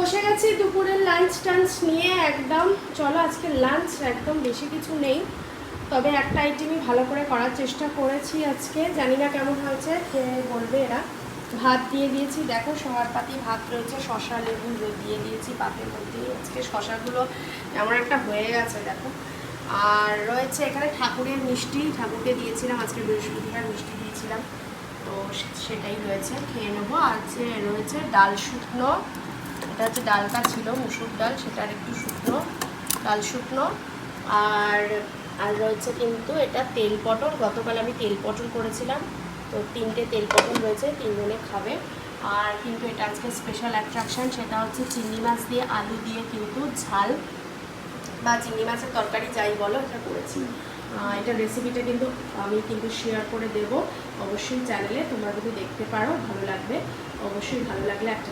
বসে গেছি দুপুরের লাঞ্চ টাঞ্চ নিয়ে একদম। চলো আজকে লাঞ্চ একদম বেশি কিছু নেই, তবে একটা আইটেমই ভালো করে করার চেষ্টা করেছি আজকে। জানি না কেমন হয়েছে, খেয়ে বলবে এরা। ভাত দিয়ে দিয়েছি, দেখো সবার পাতি ভাত রয়েছে, শশা লেবু দিয়ে দিয়েছি পাতের মধ্যে। আজকে শশাগুলো এমন একটা হয়ে গেছে দেখো। আর রয়েছে এখানে ঠাকুরের মিষ্টি, ঠাকুরকে দিয়েছিলাম আজকে বৃহস্পতিবার, মিষ্টি দিয়েছিলাম, তো সেটাই রয়েছে, খেয়ে নেবো। আছে রয়েছে ডাল শুকনো, এটা হচ্ছে ডালটা ছিল মুসুর ডাল, সেটার একটু শুকনো ডাল শুকনো। আর আর রয়েছে কিন্তু এটা তেল পটল, গতকাল আমি তেল পটল করেছিলাম, তো 3টে তেল পটল রয়েছে, 3জনে খাবে। আর কিন্তু এটা আজকে স্পেশাল অ্যাট্রাকশান, সেটা হচ্ছে চিংড়ি মাছ দিয়ে আলু দিয়ে কিন্তু ঝাল বা চিংড়ি মাছের তরকারি যাই বলো, এটা করেছি। এটা রেসিপিটা কিন্তু আমি কিন্তু শেয়ার করে দেব অবশ্যই চ্যানেলে, তোমরা যদি দেখতে পারো ভালো লাগবে। অবশ্যই ভালো লাগলে একটা